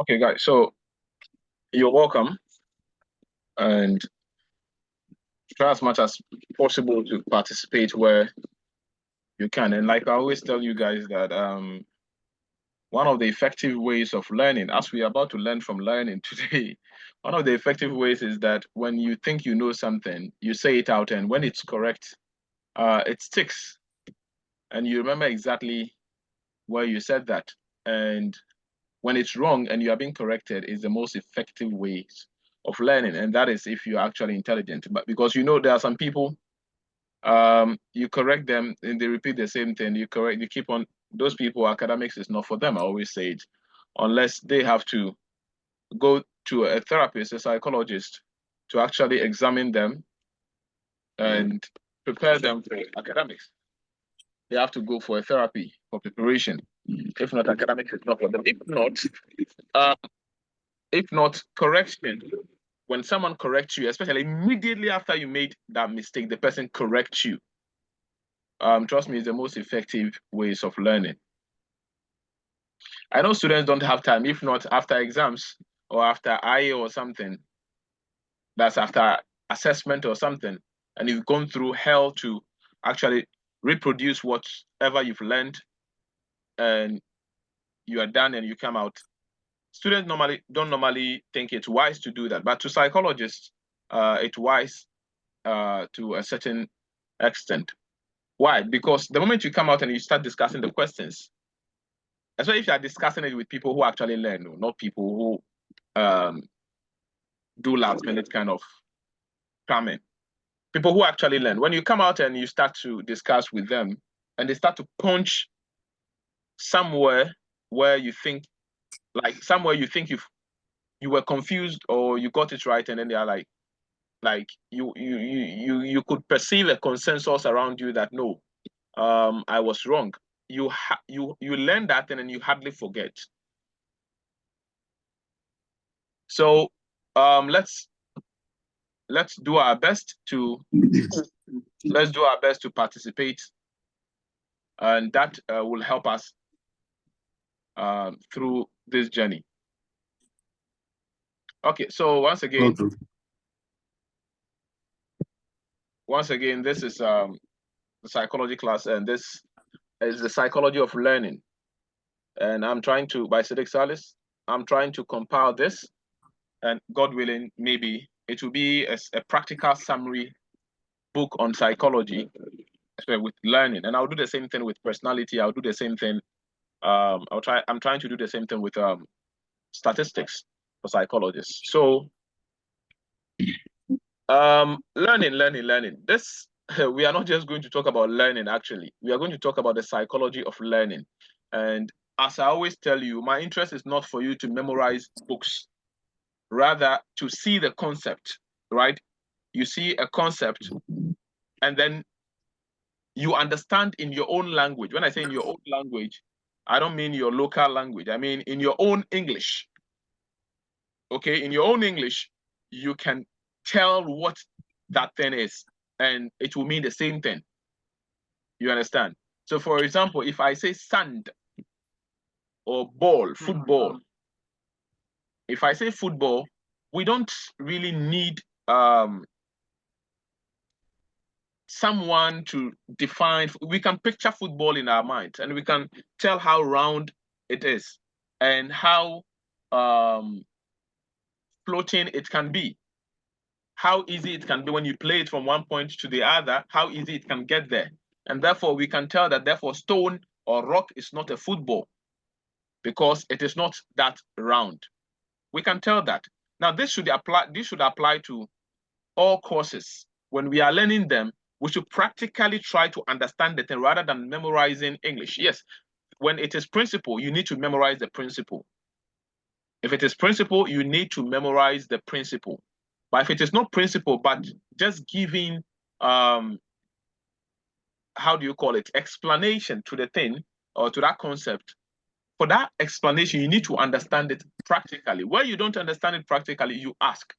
Okay, guys, so you're welcome and try as much as possible to participate where you can. And like I always tell you guys that one of the effective ways of learning, as we are about to learn from learning today, one of the effective ways is that when you think you know something, you say it out, and when it's correct, it sticks, and you remember exactly where you said that. And when it's wrong and you are being corrected, is the most effective ways of learning, and that is if you're actually intelligent. But because you know there are some people, you correct them and they repeat the same thing. You keep on. Those people, academics is not for them. I always say it, unless they have to go to a therapist, a psychologist, to actually examine them and prepare them for academics. They have to go for a therapy for preparation. If not, academics is not for them. Uh, if not correction, when someone corrects you, especially immediately after you made that mistake, the person corrects you. Trust me, it's the most effective ways of learning. I know students don't have time, if not after exams or after IA or something, that's after assessment or something, and you've gone through hell to actually reproduce whatever you've learned, and you are done and you come out. Students don't normally think it's wise to do that, but to psychologists, it's wise to a certain extent. Why? Because the moment you come out and you start discussing the questions, especially if you are discussing it with people who actually learn, not people who do last minute kind of cramming. People who actually learn. When you come out and you start to discuss with them, and they start to punch somewhere where you think, you were confused or you got it right, and then they are like you could perceive a consensus around you that no, I was wrong. You learn that and then you hardly forget. So let's do our best to participate, and that will help us through this journey. Okay, so once again, this is the psychology class, and this is the psychology of learning. And I'm trying to, by Siddik Salis, I'm trying to compile this, and God willing, maybe it will be a practical summary book on psychology, with learning. And I'll do the same thing with personality. I'll do the same thing. I'm trying to do the same thing with statistics for psychologists. So learning. This we are not just going to talk about learning, actually. We are going to talk about the psychology of learning. And as I always tell you, my interest is not for you to memorize books, rather to see the concept, right? You see a concept and then you understand in your own language. When I say in your own language, I don't mean your local language. I mean in your own English. Okay, in your own English, you can tell what that thing is, and it will mean the same thing. You understand? So for example, if I say sand or ball, football, if I say football, we don't really need someone to define. We can picture football in our minds, and we can tell how round it is and how floating it can be, how easy it can be when you play it from one point to the other, how easy it can get there. And therefore, we can tell that therefore stone or rock is not a football because it is not that round. We can tell that. Now, this should apply to all courses. When we are learning them, we should practically try to understand the thing rather than memorizing English. Yes, when it is principle, you need to memorize the principle. If it is principle, you need to memorize the principle. But if it is not principle, but just giving, how do you call it, explanation to the thing or to that concept, for that explanation, you need to understand it practically. Where you don't understand it practically, you ask.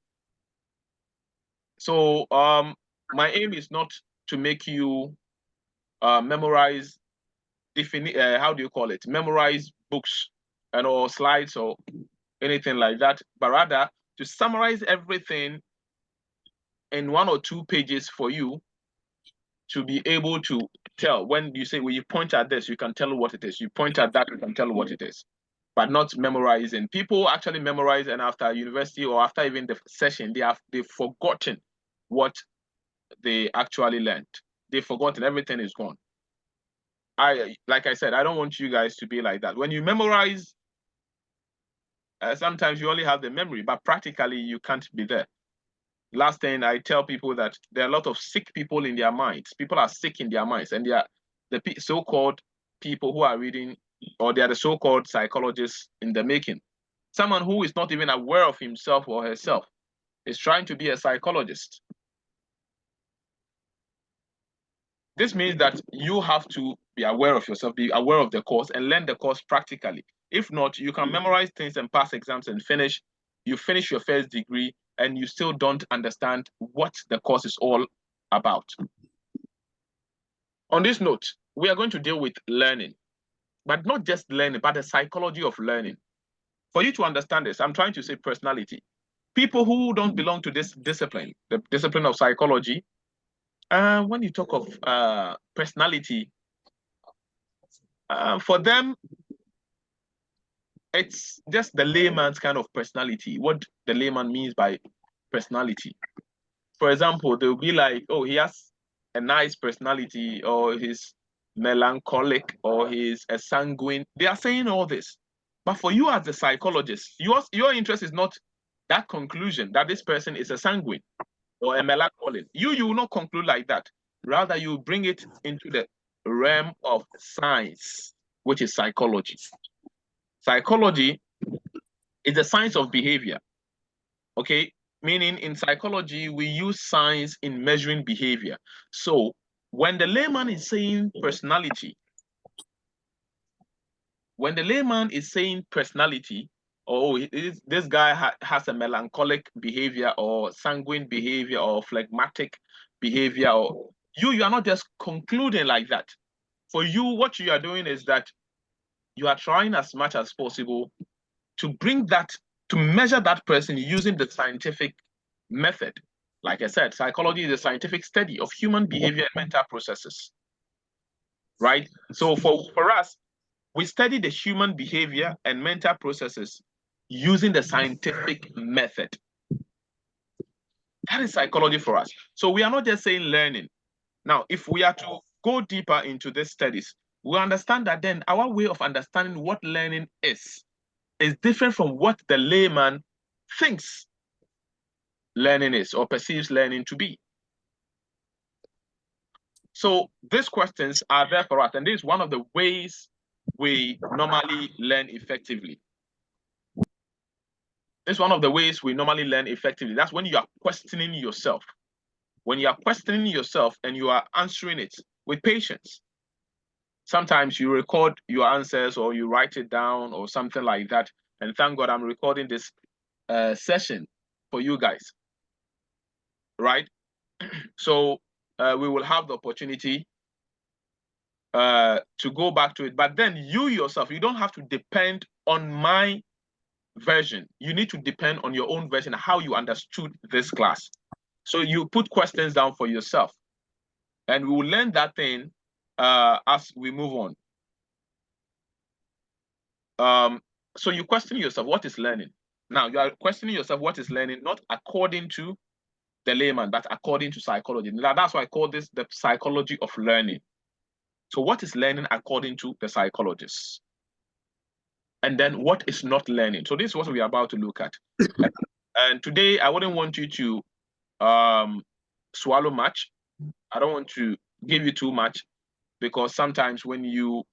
So my aim is not to make you memorize, how do you call it, memorize books and or slides or anything like that, but rather to summarize everything in 1 or 2 pages for you to be able to tell. When you say, well, you point at this, you can tell what it is. You point at that, you can tell what it is, but not memorizing. People actually memorize, and after university or after even the session, they've forgotten what they actually learned. They've forgotten, everything is gone. Like I said, I don't want you guys to be like that. When you memorize, sometimes you only have the memory, but practically you can't be there. Last thing I tell people that there are a lot of sick people in their minds. People are sick in their minds, and they are the so-called people who are reading, or they are the so-called psychologists in the making. Someone who is not even aware of himself or herself is trying to be a psychologist. This means that you have to be aware of yourself, be aware of the course, and learn the course practically. If not, you can memorize things and pass exams and finish. You finish your first degree, and you still don't understand what the course is all about. On this note, we are going to deal with learning, but not just learning, but the psychology of learning. For you to understand this, I'm trying to say personality. People who don't belong to this discipline, the discipline of psychology, when you talk of personality, for them, it's just the layman's kind of personality, what the layman means by personality. For example, they'll be like, oh, he has a nice personality, or he's melancholic, or he's a sanguine. They are saying all this. But for you as a psychologist, your interest is not that conclusion that this person is a sanguine or a melancholic. You will not conclude like that. Rather, you bring it into the realm of science, which is psychology. Psychology is the science of behavior, okay? Meaning in psychology, we use science in measuring behavior. So when the layman is saying personality, oh, this guy has a melancholic behavior or sanguine behavior or phlegmatic behavior, or you are not just concluding like that. For you, what you are doing is that you are trying as much as possible to bring that, to measure that person using the scientific method. Like I said, psychology is a scientific study of human behavior and mental processes, right? So for us, we study the human behavior and mental processes using the scientific method. That is psychology for us. So we are not just saying learning. Now, if we are to go deeper into these studies, we understand that then our way of understanding what learning is different from what the layman thinks learning is or perceives learning to be. So these questions are there for us, and this is one of the ways we normally learn effectively. It's one of the ways we normally learn effectively. That's when you are questioning yourself. When you are questioning yourself and you are answering it with patience. Sometimes you record your answers or you write it down or something like that. And thank God I'm recording this session for you guys, right? So we will have the opportunity to go back to it. But then you yourself, you don't have to depend on my version. You need to depend on your own version, how you understood this class. So you put questions down for yourself. And we will learn that thing as we move on. So you question yourself, what is learning? Now, you are questioning yourself, what is learning, not according to the layman, but according to psychology. That's why I call this the psychology of learning. So what is learning according to the psychologists? And then what is not learning? So this is what we are about to look at. And today, I wouldn't want you to swallow much. I don't want to give you too much, because sometimes when you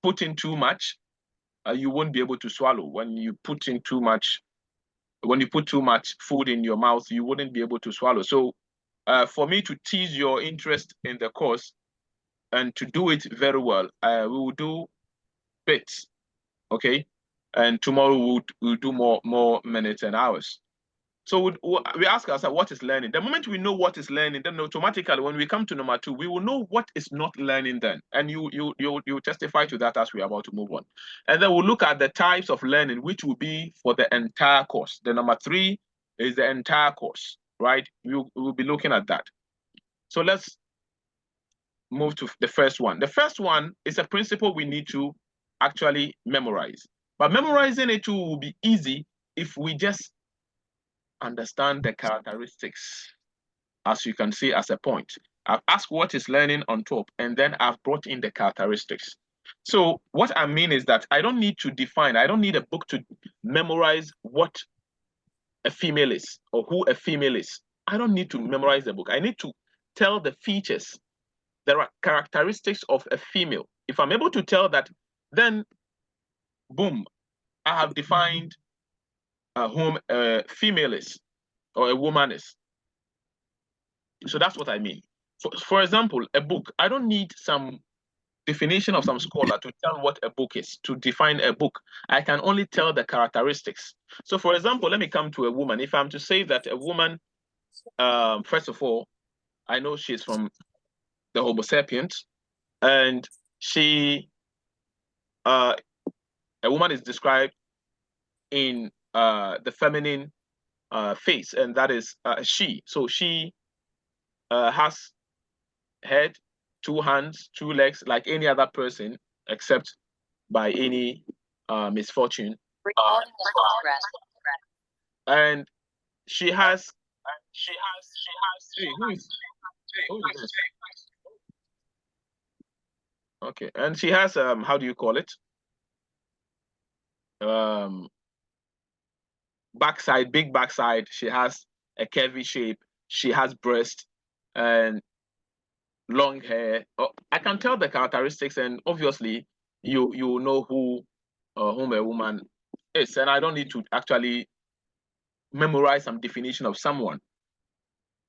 put in too much, you won't be able to swallow. When you put too much food in your mouth, you wouldn't be able to swallow. So for me to tease your interest in the course and to do it very well, we will do bits, okay? And tomorrow we'll do more minutes and hours. So we ask ourselves, what is learning? The moment we know what is learning, then automatically when we come to number 2, we will know what is not learning then. And you testify to that as we are about to move on. And then we'll look at the types of learning, which will be for the entire course. The number 3 is the entire course, right? We'll be looking at that. So let's move to the first one. The first one is a principle we need to actually memorize. But memorizing it too will be easy if we just understand the characteristics, as you can see as a point. I've asked what is learning on top, and then I've brought in the characteristics. So what I mean is that I don't need to define, I don't need a book to memorize what a female is or who a female is. I don't need to memorize the book. I need to tell the features, the characteristics of a female. If I'm able to tell that, then boom, I have defined whom a female is or a woman is. So that's what I mean. For example, a book, I don't need some definition of some scholar to tell what a book is, to define a book. I can only tell the characteristics. So for example, let me come to a woman. If I'm to say that a woman, first of all, I know she's from the Homo sapiens, and a woman is described in the feminine face, and that is she. So she has head, 2 hands, 2 legs, like any other person, except by any misfortune. And she has. Hey, who is this? Okay, and she has how do you call it? Backside, big backside. She has a curvy shape. She has breast and long hair. Oh, I can tell the characteristics, and obviously you know whom a woman is, and I don't need to actually memorize some definition of someone.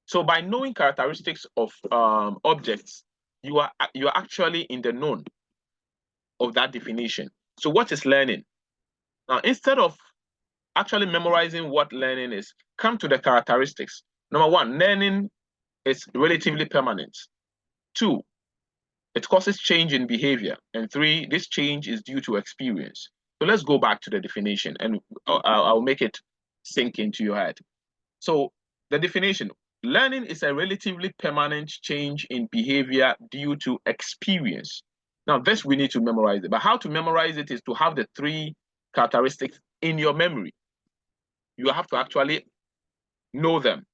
So by knowing characteristics of objects, you are actually in the known of that definition. So what is learning? Now, instead of actually memorizing what learning is, come to the characteristics. Number 1, learning is relatively permanent. 2, it causes change in behavior. And 3, this change is due to experience. So let's go back to the definition, and I'll make it sink into your head. So the definition, learning is a relatively permanent change in behavior due to experience. Now, this we need to memorize it, but how to memorize it is to have the 3 characteristics in your memory. You have to actually know them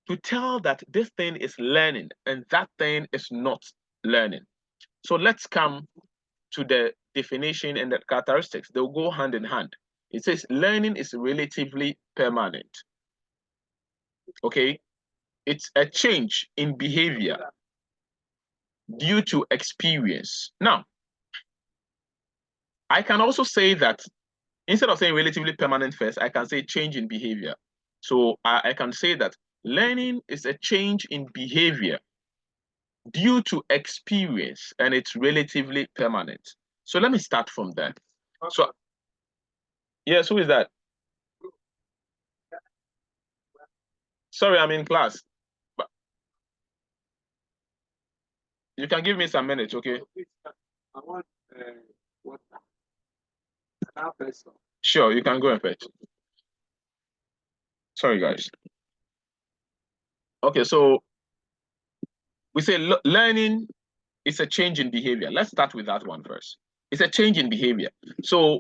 to tell that this thing is learning and that thing is not learning. So let's come to the definition and the characteristics. They'll go hand in hand. It says learning is relatively permanent. Okay, it's a change in behavior due to experience. Now, I can also say that instead of saying relatively permanent first, I can say change in behavior. So I can say that learning is a change in behavior due to experience, and it's relatively permanent. So let me start from there. So, yes, who is that? Sorry, I'm in class. But you can give me some minutes, okay? I want water. Sure, you can go and fetch. Sorry, guys. Okay, so we say learning is a change in behavior. Let's start with that one first. It's a change in behavior. So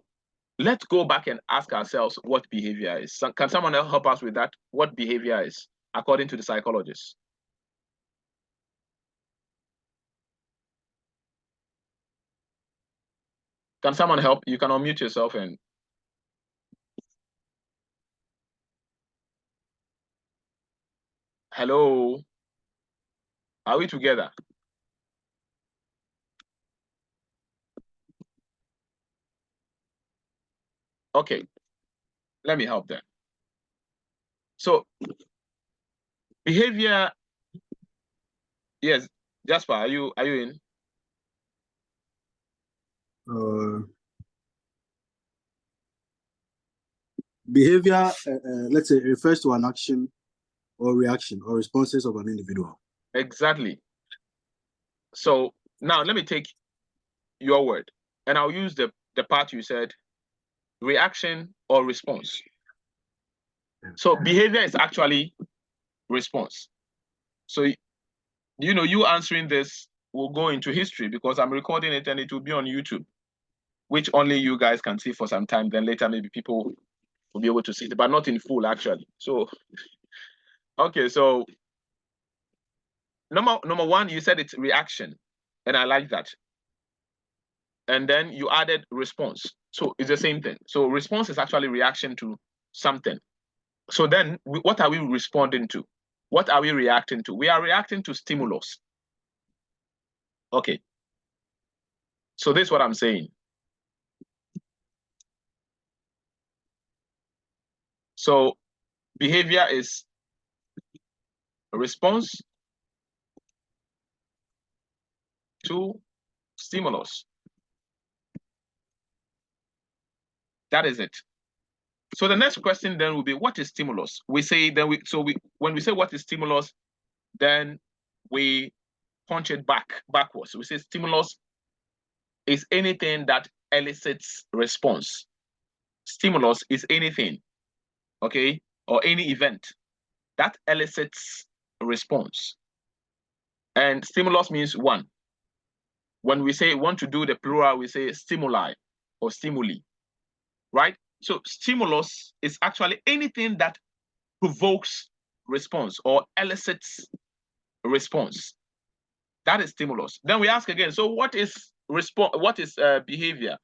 let's go back and ask ourselves what behavior is. Can someone else help us with that? What behavior is, according to the psychologists? Can someone help? You can unmute yourself and. Hello? Are we together? Okay, let me help them. So behavior, yes, Jasper, are you in? behavior, let's say, refers to an action or reaction or responses of an individual. Exactly. So now let me take your word, and I'll use the part you said, reaction or response. So behavior is actually response. So, you know, you answering this will go into history because I'm recording it and it will be on YouTube, which only you guys can see for some time. Then later, maybe people will be able to see it, but not in full, actually. So, okay, so number one, you said it's reaction, and I like that. And then you added response. So it's the same thing. So response is actually reaction to something. So then what are we responding to? What are we reacting to? We are reacting to stimulus. Okay. So this is what I'm saying. So behavior is a response to stimulus. That is it. So the next question then will be, what is stimulus? We say then when we say what is stimulus, then we punch it backwards. We say stimulus is anything that elicits response. Stimulus is anything, okay, or any event that elicits response. And stimulus means one. When we say want to do the plural, we say stimuli or stimuli, right? So stimulus is actually anything that provokes response or elicits response. That is stimulus. Then we ask again, so what is response? What is behavior?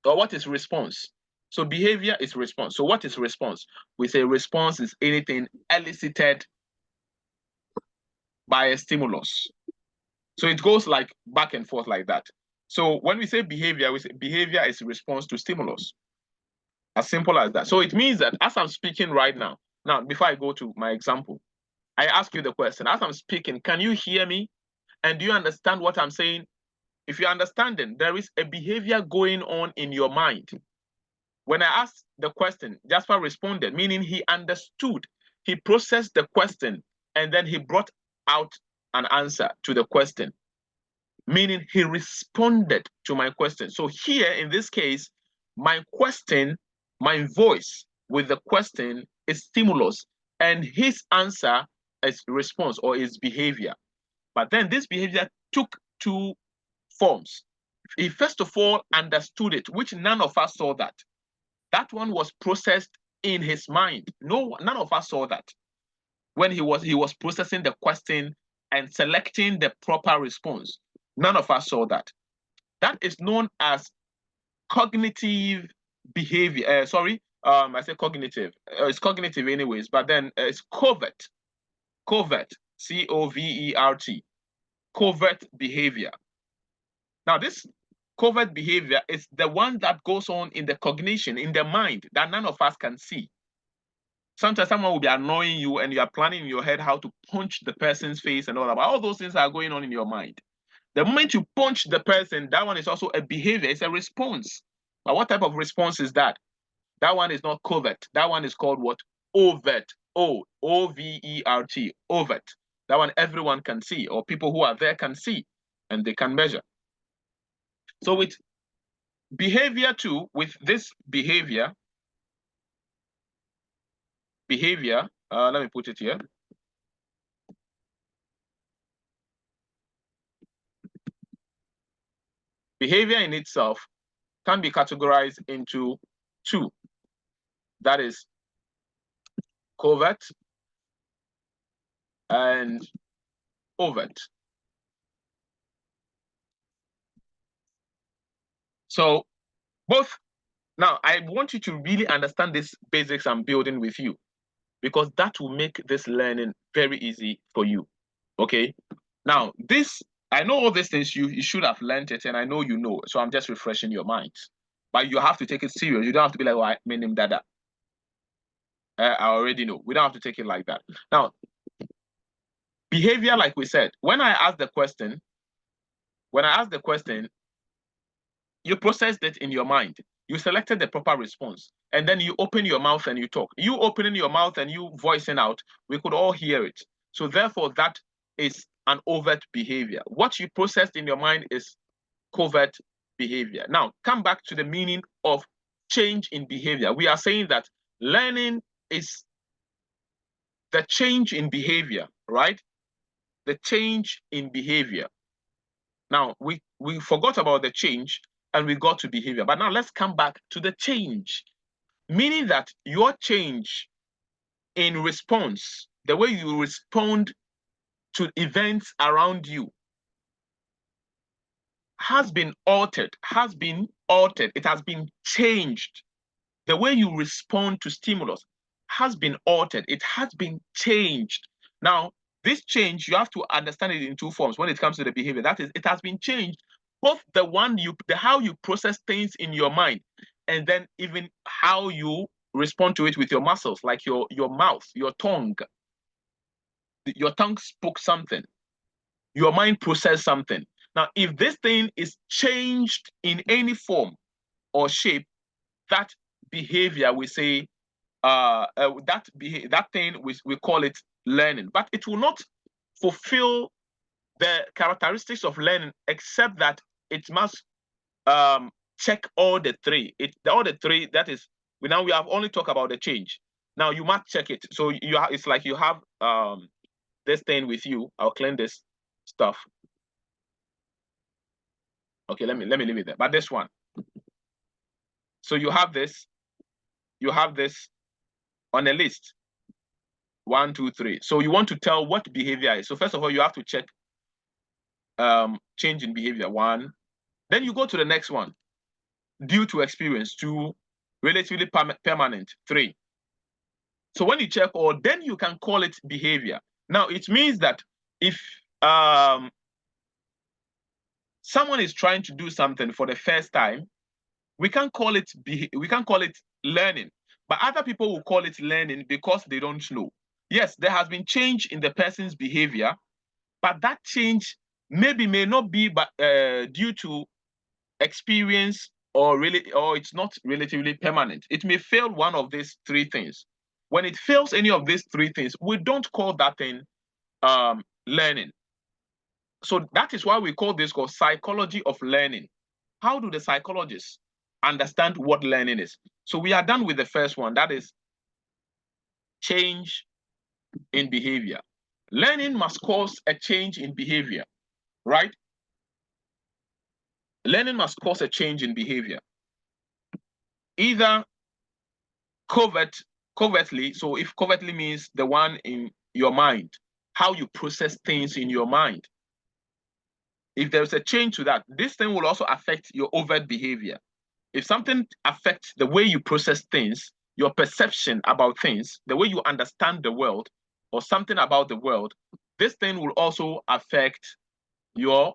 Or what is response? So behavior is response. So what is response? We say response is anything elicited by a stimulus. So it goes like back and forth like that. So when we say behavior, we say behavior is response to stimulus. As simple as that. So it means that as I'm speaking right now, before I go to my example, I ask you the question, as I'm speaking, can you hear me? And do you understand what I'm saying? If you're understanding, there is a behavior going on in your mind. When I asked the question, Jasper responded, meaning he understood, he processed the question, and then he brought out an answer to the question, meaning he responded to my question. So here, in this case, my question, my voice with the question is stimulus, and his answer is response or is behavior. But then this behavior took two forms. He first of all understood it, which none of us saw that. That one was processed in his mind. None of us saw that. When he was processing the question and selecting the proper response, none of us saw that. That is known as cognitive behavior. I say cognitive. It's cognitive anyways, but then it's covert. Covert, C-O-V-E-R-T. Covert behavior. Now, this covert behavior is the one that goes on in the cognition, in the mind, that none of us can see. Sometimes someone will be annoying you and you are planning in your head how to punch the person's face and all that. All those things are going on in your mind. The moment you punch the person, that one is also a behavior. It's a response. But what type of response is that? That one is not covert. That one is called what? Overt. O-V-E-R-T. Overt. That one everyone can see, or people who are there can see, and they can measure. So with behavior too, with this behavior, let me put it here. Behavior in itself can be categorized into two. That is covert and overt. So both, now I want you to really understand this basics I'm building with you, because that will make this learning very easy for you. Okay. Now this, I know all these things, you should have learned it, and I know you know, so I'm just refreshing your mind. But you have to take it serious. You don't have to be like, well, my name Dada. I already know. We don't have to take it like that. Now, behavior, like we said, when I asked the question, you processed it in your mind. You selected the proper response, and then you open your mouth and you talk. You opening your mouth and you voicing out, we could all hear it. So therefore, that is an overt behavior. What you processed in your mind is covert behavior. Now, come back to the meaning of change in behavior. We are saying that learning is the change in behavior, right? The change in behavior. Now, we forgot about the change and we got to behavior. But now let's come back to the change, meaning that your change in response, the way you respond to events around you, has been altered, it has been changed. The way you respond to stimulus has been altered, it has been changed. Now, this change, you have to understand it in two forms when it comes to the behavior. That is, it has been changed, both how you process things in your mind, and then even how you respond to it with your muscles, like your mouth, your tongue. Your tongue spoke something, your mind processed something. Now, if this thing is changed in any form or shape, that behavior, we say, that thing, we call it learning. But it will not fulfill the characteristics of learning, except that it must check all the three. All the three, that is, we have only talked about the change. Now you must check it. So it's like you have this thing with you. I'll clean this stuff. Okay, let me leave it there. But this one. So you have this on a list. 1, 2, 3. So you want to tell what behavior is. So first of all, you have to check change in behavior. 1. Then you go to the next one. Due to experience. 2. Relatively permanent. 3. So when you check all, then you can call it behavior. Now it means that if someone is trying to do something for the first time, we can call it learning. But other people will call it learning because they don't know. Yes, there has been change in the person's behavior, but that change may not be due to experience or it's not relatively permanent. It may fail one of these three things. When it fails any of these three things, we don't call that thing learning. So that is why we call this called psychology of learning. How do the psychologists understand what learning is? So we are done with the first one, that is change in behavior. Learning must cause a change in behavior, right? Learning must cause a change in behavior. Either covertly, so if covertly means the one in your mind, how you process things in your mind. If there's a change to that, this thing will also affect your overt behavior. If something affects the way you process things, your perception about things, the way you understand the world, or something about the world, this thing will also affect your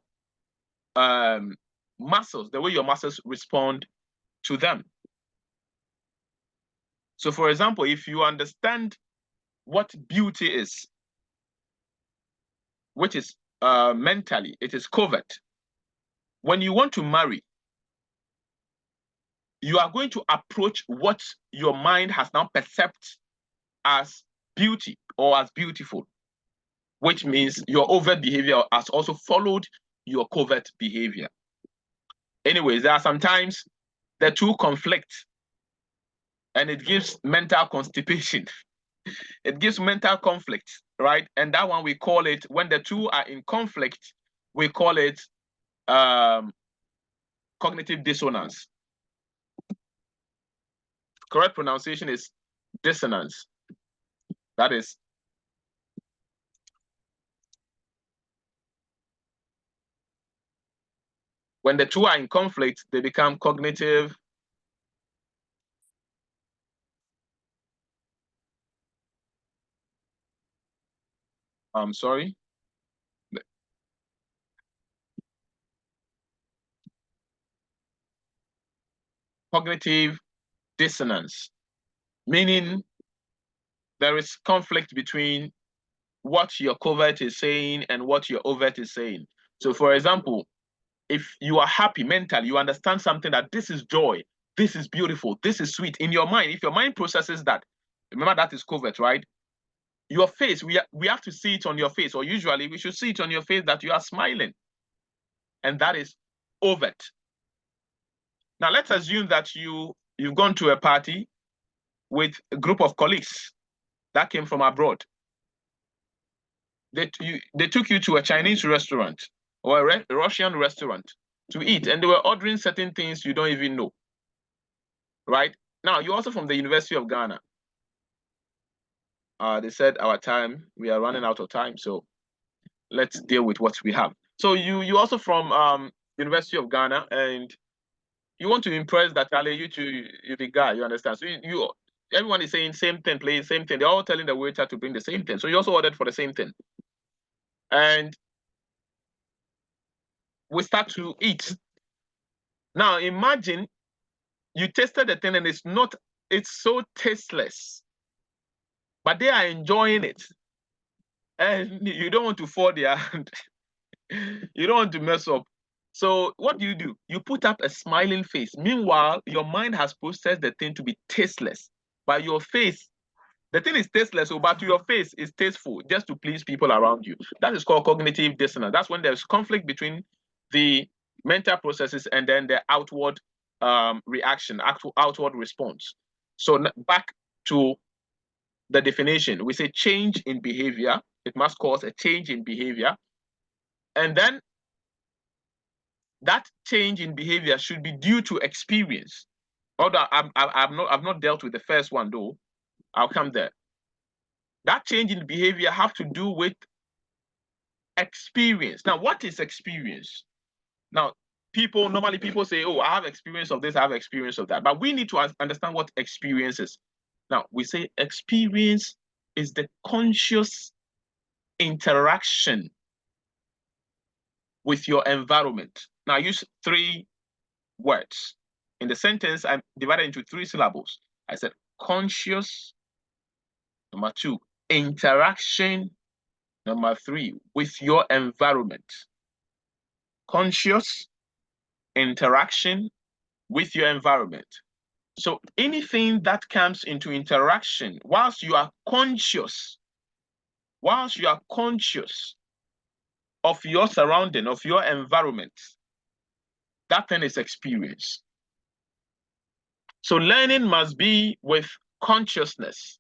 muscles, the way your muscles respond to them. So for example, if you understand what beauty is, which is mentally, it is covert. When you want to marry, you are going to approach what your mind has now perceived as beauty or as beautiful, which means your overt behavior has also followed your covert behavior. Anyways, there are sometimes the two conflict and it gives mental constipation. It gives mental conflict, right? And that one we call it, when the two are in conflict, we call it cognitive dissonance. Correct pronunciation is dissonance. That is when the two are in conflict, they become cognitive cognitive dissonance, meaning there is conflict between what your covert is saying and what your overt is saying. So for example, if you are happy mentally, you understand something that this is joy, this is beautiful, this is sweet in your mind. If your mind processes that, remember that is covert, right? Your face, we have to see it on your face, or usually we should see it on your face that you are smiling. And that is overt. Now let's assume that you've gone to a party with a group of colleagues that came from abroad. They took you to a Chinese restaurant or a Russian restaurant to eat, and they were ordering certain things you don't even know, right? Now, you're also from the University of Ghana. They said we are running out of time, so let's deal with what we have. So you also from University of Ghana, and you want to impress that you're the guy, you understand? So everyone is saying same thing, play same thing. They're all telling the waiter to bring the same thing. So you also ordered for the same thing. And we start to eat. Now imagine you tasted the thing and it's so tasteless, but they are enjoying it. And you don't want to fall their hand. You don't want to mess up. So what do? You put up a smiling face. Meanwhile, your mind has processed the thing to be tasteless. But your face, the thing is tasteless, but your face is tasteful just to please people around you. That is called cognitive dissonance. That's when there's conflict between the mental processes and then the outward reaction, outward response. So back to the definition, we say change in behavior. It must cause a change in behavior. And then that change in behavior should be due to experience. Although I've not dealt with the first one though. I'll come there. That change in behavior have to do with experience. Now, what is experience? Now, normally people say, oh, I have experience of this, I have experience of that. But we need to understand what experience is. Now, we say experience is the conscious interaction with your environment. Now, I use 3 words. In the sentence, I divided into 3 syllables. I said conscious, number 2, interaction, number 3, with your environment. Conscious interaction with your environment. So anything that comes into interaction whilst you are conscious of your surrounding, of your environment, that thing is experience. So learning must be with consciousness,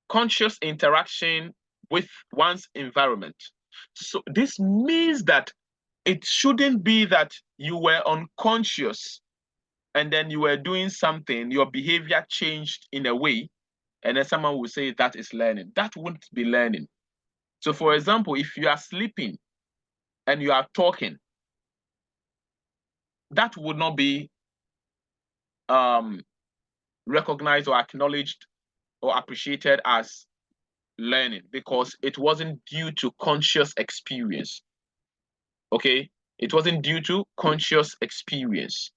conscious interaction with one's environment. So this means that it shouldn't be that you were unconscious and then you were doing something, your behavior changed in a way, and then someone will say that is learning. That wouldn't be learning. So for example, if you are sleeping and you are talking, that would not be recognized or acknowledged or appreciated as learning because it wasn't due to conscious experience. Okay, it wasn't due to conscious experience.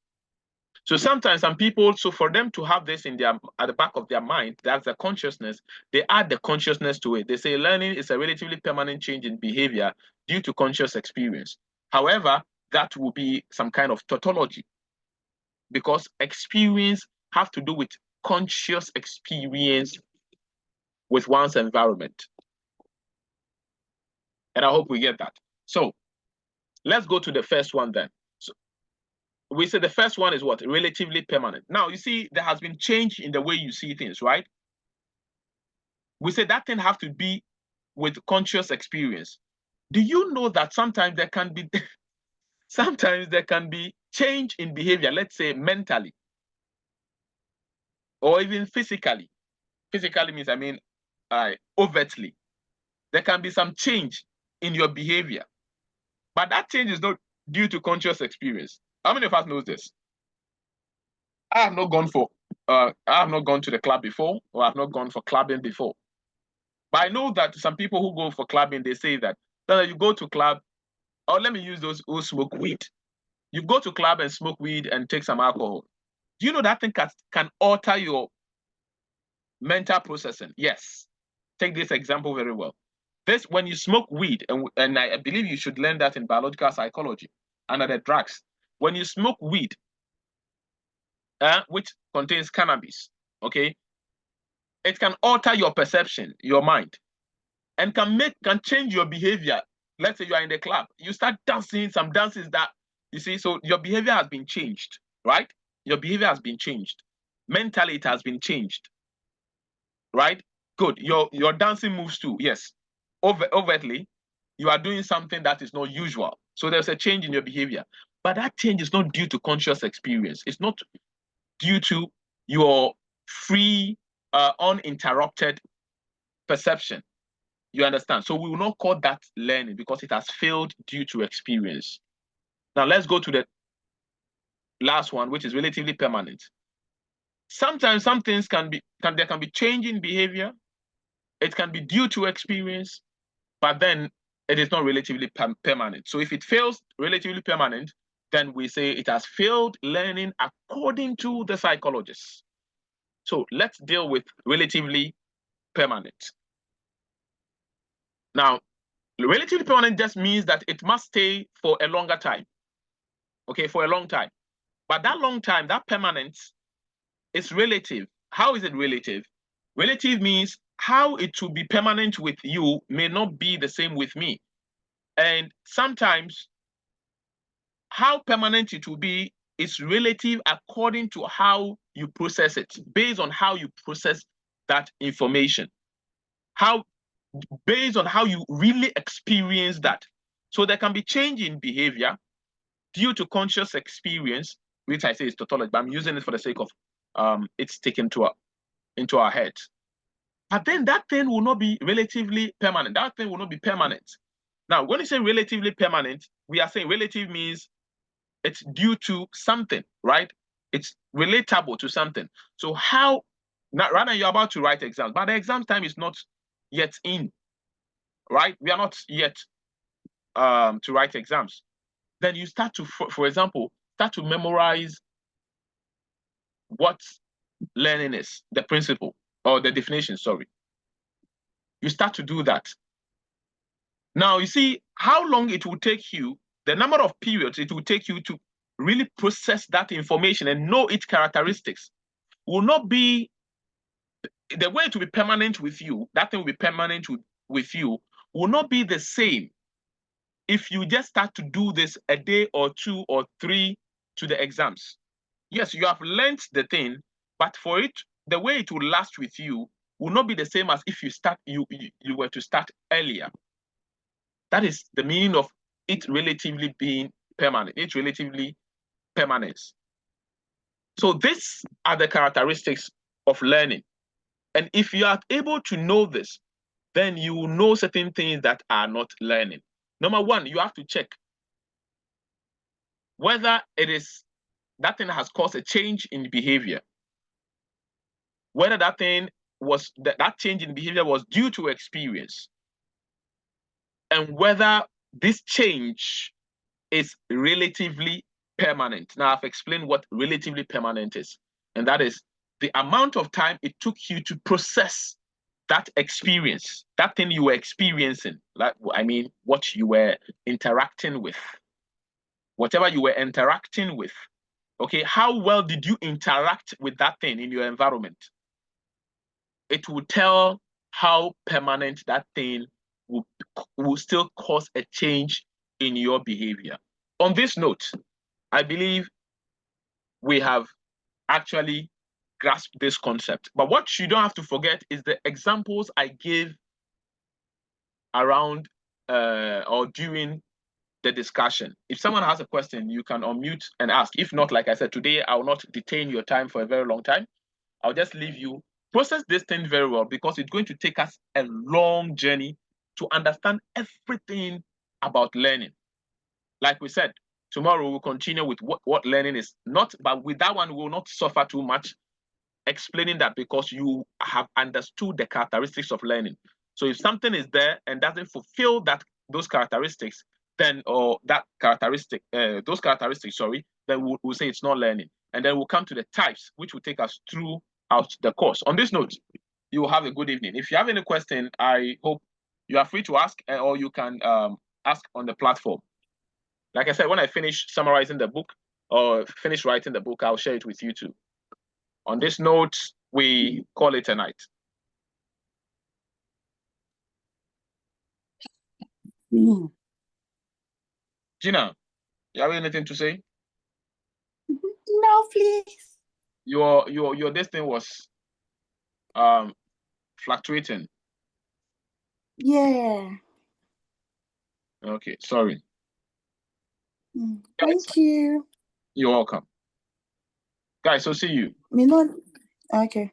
So sometimes some people, so for them to have this at the back of their mind, that's the consciousness, they add the consciousness to it. They say learning is a relatively permanent change in behavior due to conscious experience. However, that will be some kind of tautology because experience have to do with conscious experience with one's environment. And I hope we get that. So let's go to the first one then. So we say the first one is what? Relatively permanent. Now, you see, there has been change in the way you see things, right? We say that thing have to be with conscious experience. Do you know that sometimes there can be change in behavior, let's say mentally, or even physically. Physically means, I mean, overtly. There can be some change in your behavior, but that change is not due to conscious experience. How many of us knows this? I have not gone to the club before, or I have not gone for clubbing before. But I know that some people who go for clubbing, they say that you go to club, or let me use those who smoke weed. You go to club and smoke weed and take some alcohol. Do you know that thing can alter your mental processing? Yes. Take this example very well. When you smoke weed, and I believe you should learn that in biological psychology. under the drugs. When you smoke weed, which contains cannabis, okay, it can alter your perception, your mind, and can change your behavior. Let's say you are in the club, you start dancing some dances that you see, so your behavior has been changed, right? Your behavior has been changed. Mentally, it has been changed, right? Good. Your dancing moves too. Yes, overtly, you are doing something that is not usual. So there's a change in your behavior, but that change is not due to conscious experience. It's not due to your free, uninterrupted perception. You understand? So we will not call that learning because it has failed due to experience. Now let's go to the last one, which is relatively permanent. Sometimes some things there can be change in behavior. It can be due to experience, but then it is not relatively permanent. So if it fails relatively permanent, then we say it has failed learning according to the psychologists. So let's deal with relatively permanent. Now, relatively permanent just means that it must stay for a longer time. Okay, for a long time. But that long time, that permanence is relative. How is it relative? Relative means how it will be permanent with you may not be the same with me. And sometimes how permanent it will be is relative according to how you process it, based on how you process that information. Based on how you really experience that. So there can be change in behavior due to conscious experience, which I say is tautology, but I'm using it for the sake of it's taken into our heads. But then that thing will not be relatively permanent. That thing will not be permanent. Now, when you say relatively permanent, we are saying relative means it's due to something, right? It's relatable to something. So how, now, right now you're about to write exams, but the exam time is not yet in, right? We are not yet to write exams. Then you start to, for example, start to memorize what learning is, the principle or the definition, sorry. You start to do that. Now, you see how long it will take you, the number of periods it will take you to really process that information and know its characteristics will not be, the way it will be permanent with you, that thing will be permanent with you, will not be the same if you just start to do this a day or 2 or 3 to the exams. Yes, you have learned the thing, but for it, the way it will last with you will not be the same as if you were to start earlier. That is the meaning of it relatively being permanent. It's relatively permanence. So these are the characteristics of learning. And if you are able to know this, then you will know certain things that are not learning. Number one, you have to check whether that thing has caused a change in behavior. Whether that thing was, that change in behavior was due to experience. And whether this change is relatively permanent. Now, I've explained what relatively permanent is, and that is the amount of time it took you to process that experience, that thing you were experiencing, like, I mean, what you were interacting with, whatever you were interacting with, okay, how well did you interact with that thing in your environment? It will tell how permanent that thing will still cause a change in your behavior. On this note, I believe we have actually grasped this concept. But what you don't have to forget is the examples I gave around or during the discussion. If someone has a question, you can unmute and ask. If not, like I said, today I will not detain your time for a very long time. I'll just leave you process this thing very well, because it's going to take us a long journey to understand everything about learning. Like we said, tomorrow we'll continue with what learning is not, but with that one, we will not suffer too much explaining that, because you have understood the characteristics of learning. So if something is there and doesn't fulfill those characteristics, then those characteristics, sorry, then we'll say it's not learning. And then we'll come to the types, which will take us throughout the course. On this note, you will have a good evening. If you have any question, I hope you are free to ask, or you can ask on the platform. Like I said, when I finish summarizing the book or finish writing the book, I'll share it with you too. On this note, we call it a night. Gina, you have anything to say? No, please. Your this thing was fluctuating. Yeah. Okay, sorry. Thank you. You're welcome. Guys, so see you. Me not. Okay.